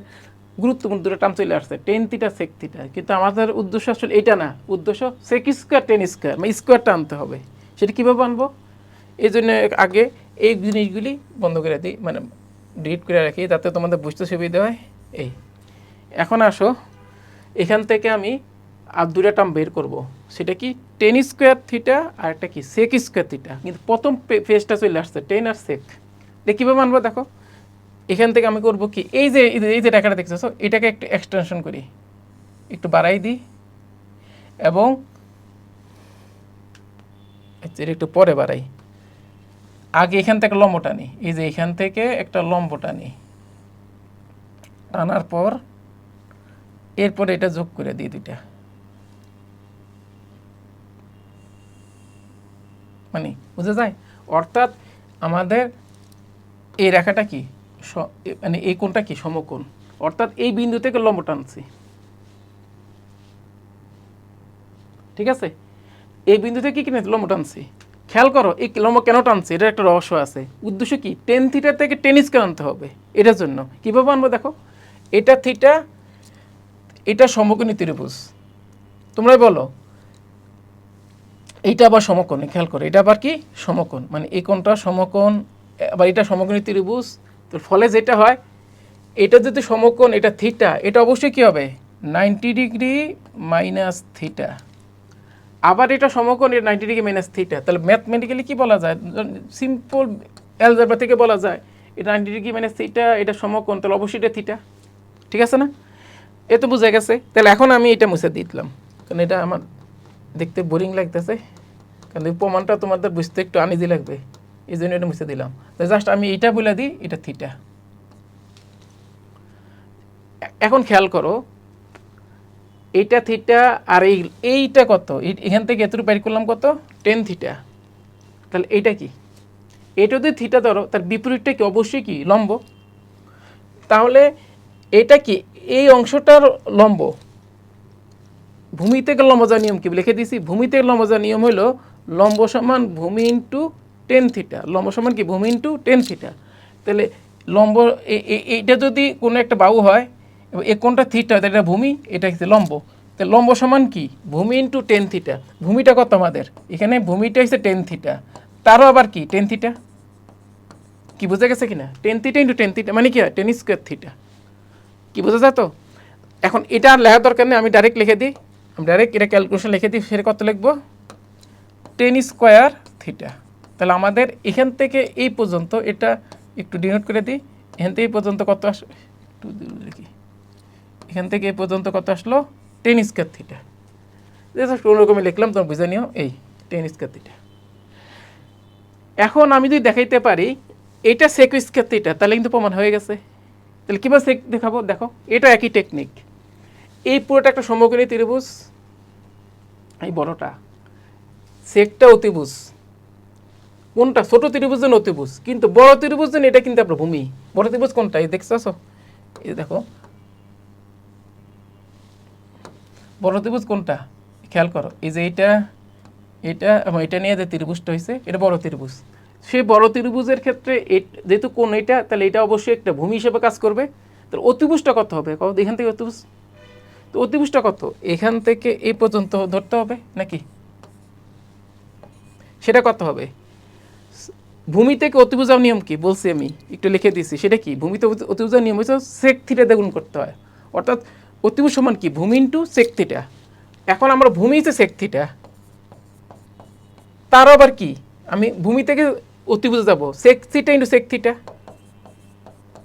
A: গুরুত্বপূর্ণ দুটো টার্ম চলে আসছে, টেন থিটা সেক থিটা, কিন্তু আমাদের উদ্দেশ্য আসলে এটা না, উদ্দেশ্য সেক স্কোয়ার টেন স্কোয়ার, মানে স্কোয়ারটা আনতে হবে। সেটা কীভাবে আনবো, এই জন্য আগে এই জিনিসগুলি বন্ধ করে দিই, মানে ডিলিট করে রাখি, যাতে তোমাদের বুঝতে সুবিধা হয়। এই এখন আসো, এখান থেকে আমি আর দুটা টার্ম বের করব, সেটা কি টেন স্কোয়ার থিটা আর একটা কি সেক স্কোয়ার থিটা, কিন্তু প্রথম ফেজটা চলে আসছে টেন আর সেক। কীভাবে আনবো দেখো, এখান থেকে আমি করব কি, এই যে রেখাটা দেখতেছো এটাকে একটু এক্সটেনশন করি, একটু বাড়াই দিই, এবং এটা একটু পরে বাড়াই, আগে এখান থেকে লম্ব টানি, এই যে এখান থেকে একটা লম্ব টানি, টানার পর এরপরে এটা যোগ করে দিই দুইটা, মানে বুঝা যায়। অর্থাৎ আমাদের এই রেখাটা কি, মানে এই কোণটা কি সমকোণ, অর্থাৎ এই বিন্দু থেকে লম্ব টানছি, ঠিক আছে, এই বিন্দু থেকে কি লম্ব টানছি। খেয়াল করো এই লম্ব কেন টানছি, এটার একটা রহস্য আছে। উদ্দেশ্য কি, টেন থিটা থেকে টেন স্কয়ার আনতে হবে, এটার জন্য কীভাবে আনবো দেখো, এটা থিটা, এটা সমকোণী ত্রিভুজ, তোমরা বলো এইটা আবার সমকোণ, খেয়াল করো এটা আবার কি সমকোণ, মানে এই কোণটা সমকোণ, আবার এটা সমকোণী ত্রিভুজ, তো ফলে যেটা হয় এটা যদি সমকোণ, এটা থিটা, এটা অবশ্যই কি হবে 90 ডিগ্রি মাইনাস থিটা, আবার এটা সমকোণ, এটা 90 ডিগ্রি মাইনাস থিটা। তাহলে ম্যাথমেটিক্যালি কি বলা যায়, সিম্পল অ্যালজেব্রা থেকে বলা যায় এটা 90 ডিগ্রি মাইনাস থিটা, এটা সমকোণ, তাহলে অবশ্যই এটা থিটা। ঠিক আছে না? এ তো বুঝে গেছে। তাহলে এখন আমি এটা মুছে দিলাম, কারণ এটা আমার দেখতে বোরিং লাগতেছে, কারণ এই প্রমাণটা তোমাদের বুঝতে একটু আনইজি লাগবে, এই জন্য এটা মুছে দিলাম। জাস্ট আমি এটা বলে দিই এটা থিটা। এখন খেয়াল করো, এইটা থিটা আর এইটা কত, এখান থেকে এতটুকু বাইর করলাম কত, 10 থিটা। তাহলে এইটা কি, এটা যদি থিটা ধরো তার বিপরীতটা কি, অবশ্যই কি লম্ব। তাহলে এটা কি, এই অংশটার লম্ব। ভূমি থেকে লম্ব যাওয়ার নিয়ম কি লিখে দিয়েছি, ভূমি থেকে লম্ব যাওয়ার নিয়ম হলো লম্ব সমান ভূমি ইন্টু 10 থিটা। লম্ব সমান কি, ভূমি ইন্টু 10 থিটা। তাহলে লম্ব এইটা যদি কোনো একটা বাহু হয়, এ কোনটা থিটা, এটা ভূমি, এটা হচ্ছে লম্ব। তাহলে লম্ব সমান কি, ভূমি ইন্টু 10 থিটা। ভূমিটা কত আমাদের, এখানে ভূমিটা হচ্ছে 10 থিটা, তারও আবার কি 10 থিটা। কি বোঝা গেছে কিনা, 10 থিটা ইন্টু 10 থিটা মানে কি হয় 10 স্কোয়ার থিটা। কি বোঝা যায় তো? এখন এটা আর লেখার দরকার নেই, আমি ডাইরেক্ট লিখে দিই, আমি ডাইরেক্ট এটা ক্যালকুলেশন লিখে দিই। সেটা কত লিখবো, 10 স্কোয়ার থিটা। তাহলে আমাদের এখান থেকে এই পর্যন্ত, এটা একটু ডিনোট করে দিই, এখান থেকে এই পর্যন্ত কত আসবে, একটু লিখি, এখান থেকে এই পর্যন্ত কত আসলো 10 স্কোয়ার থিটা। কোনোরকমে লিখলাম, তোমার বুঝে নিও, এই 10 স্কোয়ার থিটা। এখন আমি যদি দেখাইতে পারি এটা সেক স্কোয়ার থিটা, তাহলে কিন্তু প্রমাণ হয়ে গেছে। তাহলে কীভাবে সেক দেখাবো, দেখো এটা একই টেকনিক। এই পুরোটা একটা সমকোণী ত্রিভুজ, এই বড়টা সেকটা অতিভুজ, কোনটা ছোট ত্রিভুজ যেন অতিভুজ, কিন্তু বড় ত্রিভুজ যেন এটা কিন্তু আপনার ভূমি। বড় ত্রিভুজ কোনটা, এই দেখছো, এই দেখো বড় ত্রিভুজ কোনটা, খেয়াল করো, এই যে এটা, এটা এবং এটা নিয়ে যে ত্রিভুজটা হয়েছে এটা বড় ত্রিভুজ। সেই বড় ত্রিভুজের ক্ষেত্রে যেহেতু কোন এটা, তাহলে এটা অবশ্যই একটা ভূমি হিসেবে কাজ করবে। তাহলে অতিভুজটা কত হবে, কত এখান থেকে অতিভুজ, তো অতিভুজটা কত, এখান থেকে এই পর্যন্ত ধরতে হবে নাকি, সেটা কত হবে। ভূমি থেকে অতিভুজ যাওয়ার নিয়ম কি বলছি আমি, একটু লিখে দিয়েছি, সেটা কি, ভূমিতে অতিভুজ যাওয়ার নিয়ম হচ্ছে সেক থিটা দিয়ে গুণ করতে হয়। অর্থাৎ অতিভুজ সমান কি, ভূমি ইন্টু সেক থিটা। এখন আমরা ভূমি হচ্ছে সেক থিটা, তারও আবার কি, আমি ভূমি থেকে অতিভুজে যাব sec theta into sec theta,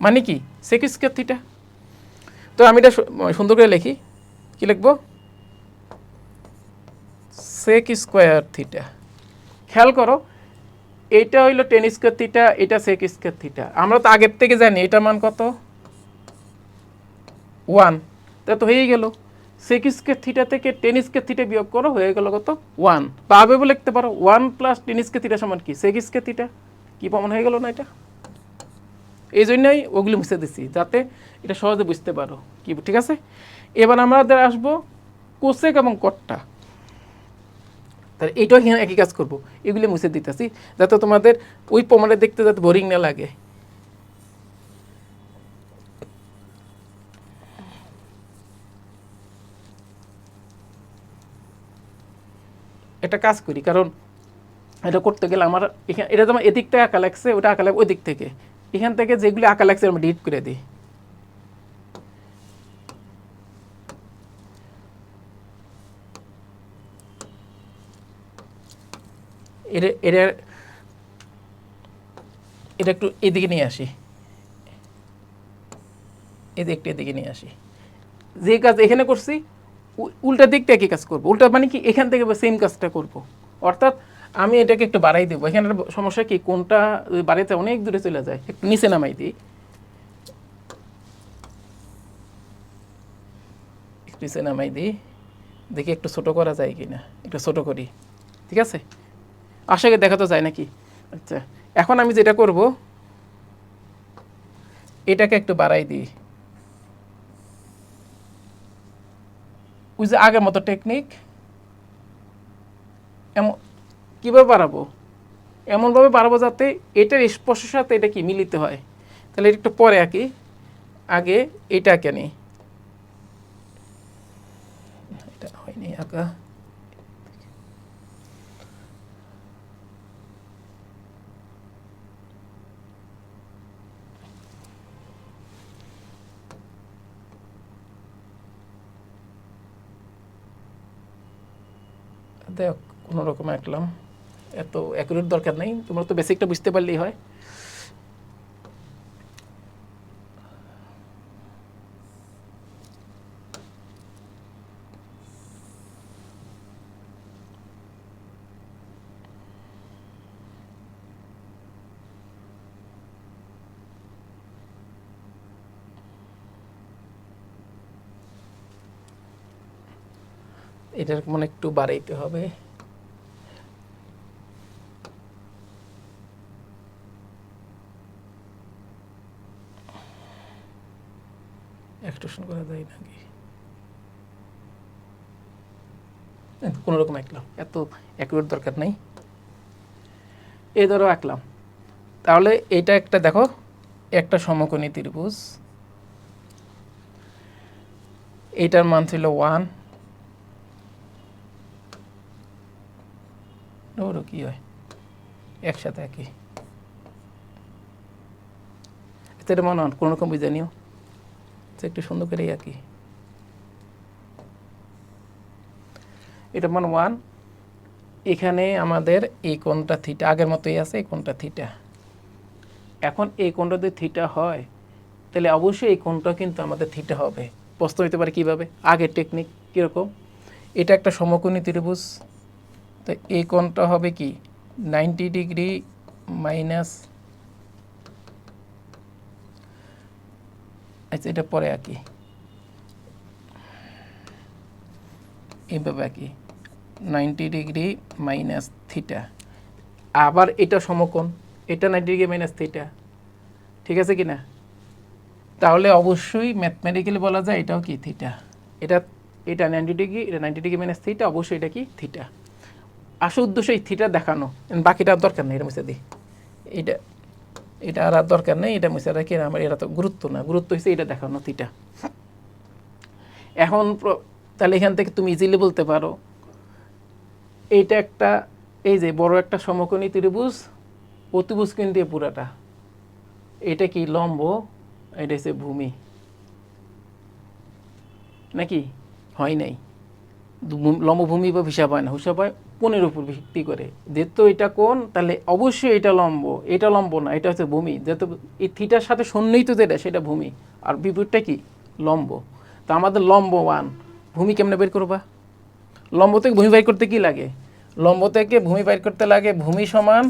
A: মানে কি সেক স্কোয়ার থিটা। তো আমি এটা সুন্দর করে লিখি, কি লিখবো, সেক স্কোয়ার থিটা। খেয়াল করো, এইটা হইলো 10 স্কোয়ার থিটা, এটা সেক স্কোয়ার থিটা। আমরা তো আগের থেকে জানি এটার মান কত 1, তা তো হয়েই গেল। সেক স্কোয়ার থিটা থেকে 10 স্কোয়ার থিটা বিয়োগ করো, হয়ে গেল কত 1। বা আবেও লিখতে পারো 1 প্লাস 10 স্কোয়ার থিটা সমান কি সেক স্কোয়ার থিটা। কি প্রমাণ হয়ে গেল না এটা, এই জন্যই ওগুলি মুছে দিচ্ছি যাতে এটা সহজে বুঝতে পারো কি। ঠিক আছে, এবার আমাদের আসবো কোসেক এবং কটটা। তাহলে এইটাও এখানে একই কাজ করবো, এগুলি মুছে দিতেছি যাতে তোমাদের ওই প্রমাণে দেখতে যাতে বোরিং না লাগে। একটা কাজ করি, কারণ এটা করতে গেলে আমার এখানে এটা যেমন এদিক থেকে আঁকা লাগছে, ওটা আঁকা লাগবে ওই দিক থেকে, এখান থেকে যেগুলি আঁকা লাগছে আমি ডিলিট করে দিই। এটা এটা এটা একটু এদিকে নিয়ে আসি, একটু এদিকে নিয়ে আসি। যে কাজ এখানে করছি উল্টা দিকটা একই কাজ করবো, উল্টা মানে কি এখান থেকে সেম কাজটা করব। অর্থাৎ আমি এটাকে একটু বাড়াই দেবো। এখানে সমস্যা কি, কোনটা বাড়িতে অনেক দূরে চলে যায়, একটু নিচে নামাই দিই, একটু নিচে নামাই দিই, দেখি একটু ছোট করা যায় কি না, একটু ছোট করি। ঠিক আছে, আশা করি দেখা তো যায় নাকি। আচ্ছা, এখন আমি যেটা করব এটাকে একটু বাড়াই দিই, ওই যে আগের মতো টেকনিক। এমন কীভাবে বাড়াবো, এমনভাবে বাড়াবো যাতে এটার স্পর্শের সাথে এটা কি মিলিত হয়। তাহলে একটু পরে আঁকি, আগে এটা কেনি, এটা হয়নি আঁকা। দেখ কোনো রকম আঁকলাম, এত অ্যাকুরেট দরকার নেই, তোমরা তো বেসিকটা বুঝতে পারলেই হয়। এটার মানে একটু বাড়াইতে হবে। এক্সটেনশন করা যায় নাকি, কোনো রকম আঁকলাম, এত অ্যাকুরেট দরকার নেই। এই ধরো আঁকলাম, তাহলে এটা একটা দেখো একটা সমকোণী ত্রিভুজ, এটার মান ছিল 1, ধরো কি হয় একসাথে একই, এটার মান 1, কোনো রকম বুঝে নিও, একটু সুন্দর করে একই, এটা মান 1। এখানে আমাদের এই কোণটা থিটা আগের মতোই আছে, এই কোণটা থিটা। এখন এই কোণটা যদি থিটা হয় তাহলে অবশ্যই এই কোণটা কিন্তু আমাদের থিটা হবে। প্রশ্ন হতে পারে কীভাবে, আগের টেকনিক কীরকম, এটা একটা সমকোণী ত্রিভুজ, তো এই কোণটা হবে কি 90 ডিগ্রি মাইনাস, আচ্ছা এটা পরে আঁকি, এইভাবে আঁকি 90 ডিগ্রি মাইনাস থিটা, আবার এটা সমকোণ, এটা 90 ডিগ্রি মাইনাস থিটা, ঠিক আছে কি না? তাহলে অবশ্যই ম্যাথমেটিক্যালি বলা যায় এটাও কি থিটা, এটা এটা 90 ডিগ্রি, এটা 90 ডিগ্রি মাইনাস থিটা, অবশ্যই এটা কি থিটা। আসল উদ্দেশ্য এই থিটা দেখানো, বাকিটা দরকার নেই, এটা মুছে দিই, এটা এটা আর দরকার নেই, এটা মুছে রাখি, আমার এটা তো গুরুত্ব না, গুরুত্ব হচ্ছে এটা দেখানো থিটা। এখন তাহলে এখান থেকে তুমি ইজিলি বলতে পারো এইটা একটা, এই যে বড় একটা সমকোণী ত্রিভুজ, অতিভুজ কিন্তু পুরাটা, এটা কি লম্ব, এটা হচ্ছে ভূমি, নাকি হয় নাই, লম্বভূমি বা হিসাব হয় না, হিসাব হয় কোণের উপর ভিত্তি করে, যেহেতু এটা কোণ তাহলে অবশ্যই এটা লম্ব, এটা লম্ব না, এটা হচ্ছে ভূমি, যেহেতু এই থিটার সাথে সন্নিহিত যেটা সেটা ভূমি, আর বিপরীতটা কি লম্ব। তো আমাদের লম্ব 1, ভূমি কেমনে বের করবা, লম্ব থেকে ভূমি বের করতে কি লাগে, লম্ব থেকে ভূমি বের করতে লাগে ভূমি সমান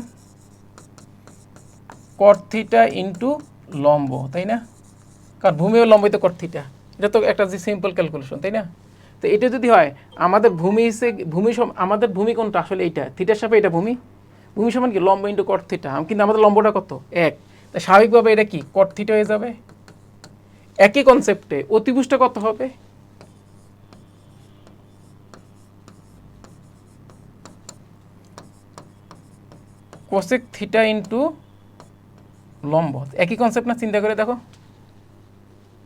A: কট থিটা ইন্টু লম্ব, তাই না? কারণ ভূমি ও লম্বই তো কট থিটা, এটা তো একটা যে সিম্পল ক্যালকুলেশন, তাই না? তো এটা যদি হয় আমাদের ভূমি আমাদের ভূমি কোনটা আসলে এইটা, থিটার সাপে এটা ভূমি, ভূমি সমান কি লম্ব ইন্টু কট থিটা, কিন্তু আমাদের লম্বটা কত 1, তা স্বাভাবিকভাবে এটা কি কট থিটা হয়ে যাবে। একই কনসেপ্টে অতিভুজটা কত হবে, কোসেক থিটা ইন্টু লম্ব, একই কনসেপ্ট না, চিন্তা করে দেখো,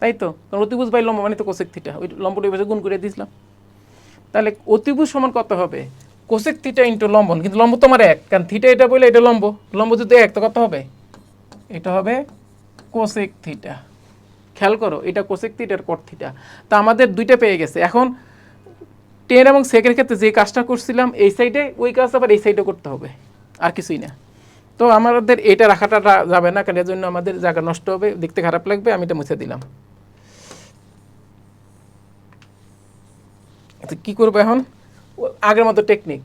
A: তাই তো? কারণ অতিভুজ বাই লম্ব মানে তো কোসেক থিটা, ওই লম্বটা এভাবে গুণ করে দিয়েছিলাম, তাহলে অতিভুজ সমান কত হবে কোসেক থিটা ইন্টু লম্ব, কিন্তু লম্ব তো আমার 1, কারণ থিটা এটা বলে এটা লম্ব, লম্ব যদি 1 তো কত হবে, এটা হবে কোসেক থিটা। খেয়াল করো এটা কোসেক থিটা আর কট থিটা, তা আমাদের দুইটা পেয়ে গেছে। এখন টেন এবং সেকের ক্ষেত্রে যে কাজটা করছিলাম এই সাইডে, ওই কাজ আবার এই সাইডে করতে হবে, আর কিছুই না। তো আমাদের এটা রাখাটা যাবে না, কারণ এর জন্য আমাদের জায়গা নষ্ট হবে, দেখতে খারাপ লাগবে, আমি এটা মুছে দিলাম। কি করবো এখন, আগের মতো টেকনিক,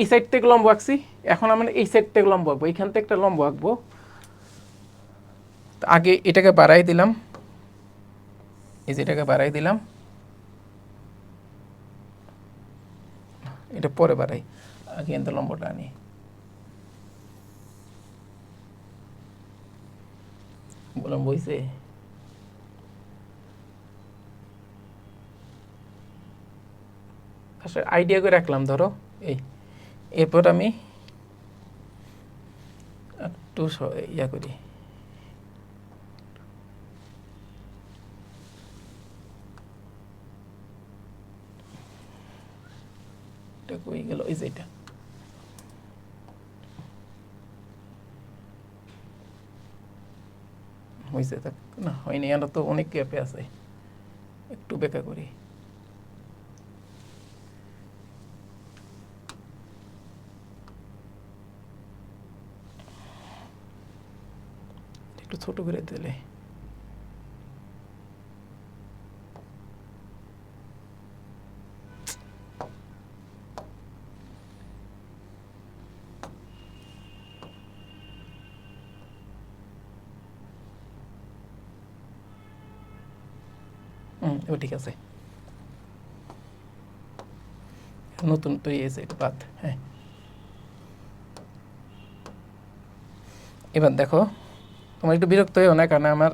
A: এই সাইড থেকে লম্ব আঁকছি, এখন আমরা এই সাইড থেকে লম্ব আঁকবো, এইখান থেকে একটা লম্ব আঁকবো। আগে এটাকে বাড়াই দিলাম, এই যে এটাকে বাড়াই দিলাম, এটা পরে বাড়াই, আগে এখান থেকে লম্বটা আনি, বললাম বইছে, আইডিয়া করে রাখলাম ধরো এই, এরপর আমি একটু ইয়া করি, এটা কই গেল, এই যে এটা হয়েছে না, হয়নি, আমরা তো অনেক ক্যাপে আছে, একটু বেকা করি, একটু ছোট করে দিলে এবার ঠিক আছে, নতুন তৈরি হয়েছে এটা বাদ। হ্যাঁ, এবার দেখো তোমার একটু বিরক্ত হয়েও না, কারণ আমার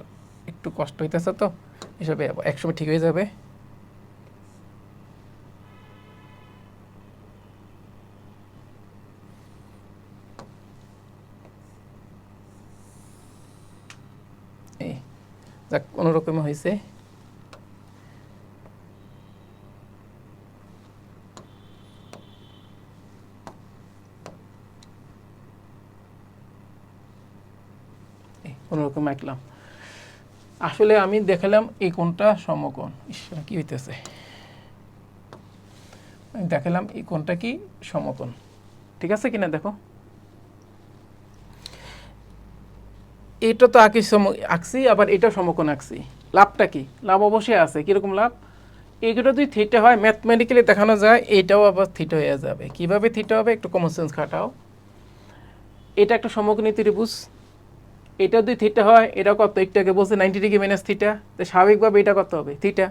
A: একটু কষ্ট হইতেছে, তো এসবে একসময় ঠিক হয়ে যাবে। এই যাক, কোনোরকমে হয়েছে। কোনোরকম আঁকলাম। আসলে আমি দেখালাম এই কোণটা সমকোণ। ঈশ্বর, কি হইতেছে, আমি দেখালাম এই কোণটা কি সমকোণ, ঠিক আছে কিনা দেখো। এটা তো আঁকছি, আবার এটা সমকোণ আঁকছি। লাভটা কি? লাভ অবশ্যই আছে। কীরকম লাভ? এইগুলো যদি থিটা হয়, ম্যাথমেটিক্যালি দেখানো যায় এটাও আবার থিটা হয়ে যাবে। কিভাবে থিটা হবে? একটু কমন সেন্স খাটাও। এটা একটা সমকোণী ত্রিভুজ, এটা যদি থিটা হয়, এটা কত? একটাকে বলছে 90 ডিগ্রি মাইনাস থিটা, তো স্বাভাবিকভাবে এটা কত হবে? থিটা।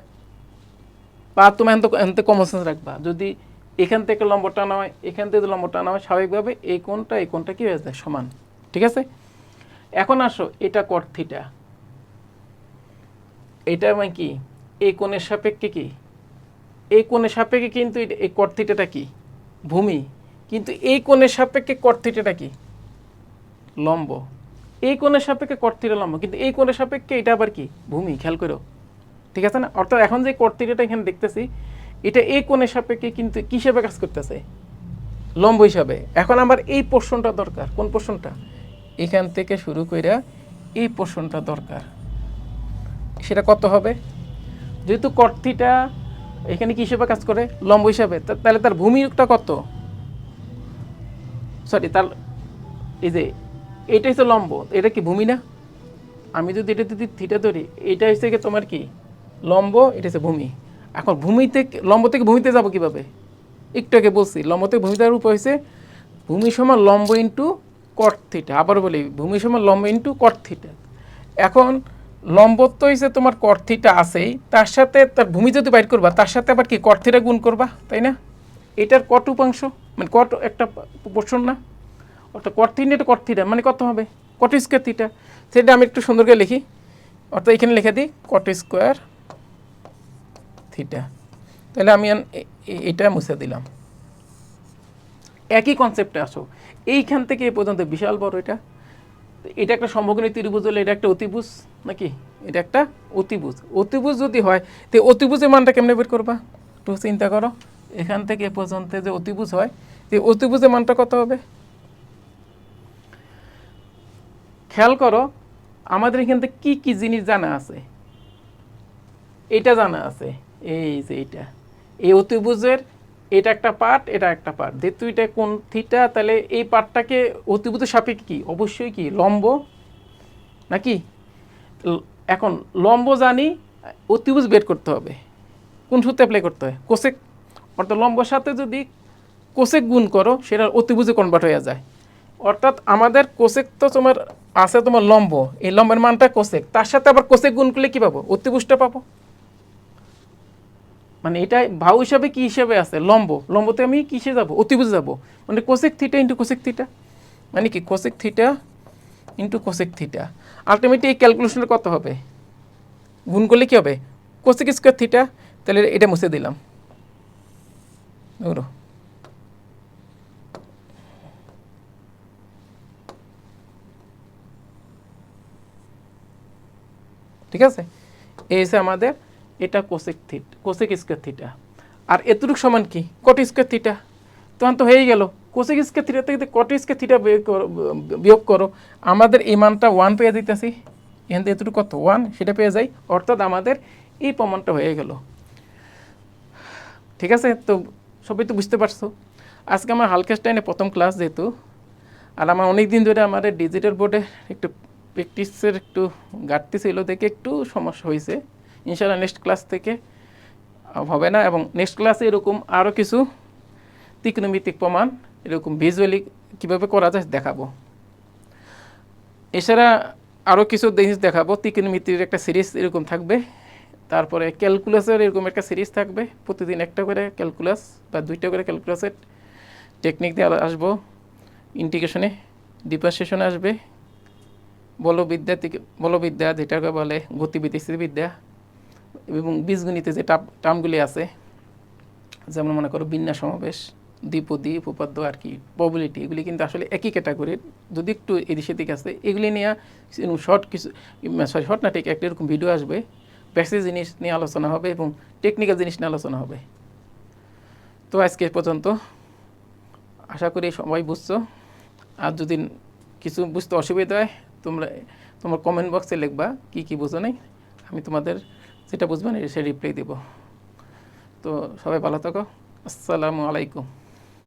A: বা তুমি এনতে কমন সেন্স রাখবা, যদি এখান থেকে লম্ব টানা হয়, এখান থেকে লম্ব টানা হয়, স্বাভাবিকভাবে এই কোণটা কি হয়ে যায়? সমান। ঠিক আছে, এখন আসো, এটা কট থিটা, এটা মানে কি? এই কোণের সাপেক্ষে কি? এই কোণের সাপেক্ষে কিন্তু এই কট থিটাটা কি? ভূমি। কিন্তু এই কোণের সাপেক্ষে কট থিটাটা কি? লম্ব। এই কোণের সাপেক্ষে কট থিটা লম্ব, কিন্তু এই কোণের সাপেক্ষে এটা আবার কি? ভূমি। খেয়াল করো, ঠিক আছে না? অর্থাৎ এখন যে কট থিটাটা এখানে দেখতেছি, এটা এই কোণের সাপেক্ষে কিন্তু কি হিসাবে কাজ করতেছে? লম্ব হিসাবে। এখন আমার এই পোর্শনটা দরকার। কোন পোর্শনটা? এখান থেকে শুরু করে এই পোর্শনটা দরকার। সেটা কত হবে? যেহেতু কট থিটা এখানে কি হিসেবে কাজ করে? লম্ব হিসাবে। তাহলে তার ভূমিটা কত? সরি, তার এই যে এটা হচ্ছে লম্ব, এটা কি ভূমি না? আমি যদি এটা যদি থিটা ধরি, এটা হচ্ছে কি তোমার কি? লম্ব, এটা হচ্ছে ভূমি। এখন ভূমি থেকে, লম্ব থেকে ভূমিতে যাব কিভাবে? একটু আগে বলছি, লম্ব থেকে ভূমি যাওয়ার উপায় হচ্ছে ভূমি সমান লম্ব ইন্টু কট থিটা। আবার বলি, ভূমি সমান লম্ব ইন্টু কট থিটা। এখন লম্ব তো হচ্ছে তোমার কট থিটা আছেই, তার সাথে তার ভূমি যদি বাইর করবা, তার সাথে আবার কি কট থিটা গুণ করবা, তাই না? এটার কট উপাংশ, মানে কট একটা পোর্শন না, অর্থাৎ কট থিটা, এটা কট থিটা মানে কত হবে? কট স্কোয়ার থিটা। সেটা আমি একটু সুন্দর করে লিখি, অর্থাৎ এখানে লিখে দিই কট স্কোয়ার থিটা। তাহলে আমি এটা মুছে দিলাম। একই কনসেপ্টে আসো, এইখান থেকে এ পর্যন্ত বিশাল বড় এটা, এটা একটা সমকোণী ত্রিভুজ হলে এটা একটা অতিভুজ নাকি? এটা একটা অতিভুজ। অতিভুজ যদি হয়, তো অতিভুজের মানটা কেমনে বের করবা? একটু চিন্তা করো, এখান থেকে এ পর্যন্ত যে অতিভুজ হয়, তো অতিভুজের মানটা কত হবে? খেয়াল করো, আমাদের এখান থেকে কী কী জিনিস জানা আছে? এটা জানা আছে, এই যে এইটা, এই অতিভুজের এটা একটা পার্ট, এটা একটা পার্ট, যেহেতু এটা কোন থিটা, তাহলে এই পার্টটাকে অতিভুজের সাপেক্ষে কি? অবশ্যই কি? লম্ব নাকি? এখন লম্ব জানি, অতিভুজ বের করতে হবে। কোন সূত্রে অ্যাপ্লাই করতে হয়? কোসেক। অর্থাৎ লম্বর সাথে যদি কোসেক গুণ করো, সেটা অতিভুজে কনভার্ট হয়ে যায়। অর্থাৎ আমাদের কোসেক তো তোমার আছে, তোমার লম্ব, এই লম্বের মানটা কোসেক, তার সাথে আবার কোসেক গুণ করলে কী পাবো? অতিভুজটা পাবো। মানে এটা ভাউ হিসাবে কি হিসাবে আছে? লম্ব। লম্বতে আমি কিসে যাব? অতিভুজে যাব। মানে cosec theta into cosec theta, মানে কি? Cosec theta into cosec theta. Ultimately এই ক্যালকুলেশনটা কত হবে? গুণ করলে কী হবে? Cosec square theta. তাহলে এটা মুছে দিলাম। ধরো, ঠিক আছে, এই হচ্ছে আমাদের এটা কোসেক স্কোয়ার থিটা। আর এতটুকু সমান কি? কট স্কোয়ার থিটা। তখন তো হয়েই গেল। কোসেক স্কোয়ার থিটা থেকে কট স্কোয়ার থিটা বিয়োগ করো, আমাদের এই মানটা 1 পেয়ে দিতেছি। এখান থেকে এতটুকু কত? 1, সেটা পেয়ে যাই। অর্থাৎ আমাদের এই প্রমাণটা হয়ে গেল। ঠিক আছে, তো সবাই তো বুঝতে পারছো। আজকে আমার হালকেস্টাইনে প্রথম ক্লাস যেহেতু, আর আমার অনেক দিন ধরে আমাদের ডিজিটাল বোর্ডে একটু প্র্যাকটিসের একটু ঘাটতি ছিল দেখে একটু সমস্যা হয়েছে। ইনশাআল্লাহ নেক্সট ক্লাস থেকে হবে না, এবং নেক্সট ক্লাসে এরকম আরও কিছু ত্রিকোণমিতিক প্রমাণ এরকম ভিজুয়ালি কীভাবে করা যায় দেখাবো। এছাড়া আরও কিছু জিনিস দেখাবো। ত্রিকোণমিতির একটা সিরিজ এরকম থাকবে, তারপরে ক্যালকুলাসের এরকম একটা সিরিজ থাকবে, প্রতিদিন একটা করে ক্যালকুলাস বা 2টা করে ক্যালকুলাসের টেকনিক দিয়ে আসবো। ইন্টিগ্রেশনে ডিফারেন্সিয়েশনে আসবে, বলবিদ্যা যেটাকে বলে গতিবিদ্যা, স্থিতিবিদ্যা, এবং বীজগণিতে যে টার্মগুলি আছে, যেমন মনে করো বিন্যাস, সমাবেশ, দ্বিপদী, উপপাদ্য আর কি, প্রবাবিলিটি, এগুলি কিন্তু আসলে একই ক্যাটাগরির, যদি একটু এদিক সেদিক আছে। এগুলি নিয়ে শর্ট না ঠিক একটা এরকম ভিডিও আসবে, বেসিক জিনিস নিয়ে আলোচনা হবে এবং টেকনিক্যাল জিনিস নিয়ে আলোচনা হবে। তো আজকে পর্যন্ত, আশা করি সবাই বুঝছো। আর যদি কিছু বুঝতে অসুবিধা হয় তোমার কমেন্ট বক্সে লিখবা কি কি বুঝো নাই, আমি তোমাদের যেটা বুঝবেন সে রিপ্লাই দেব। তো সবাই ভালো থাকো। আসসালামু আলাইকুম।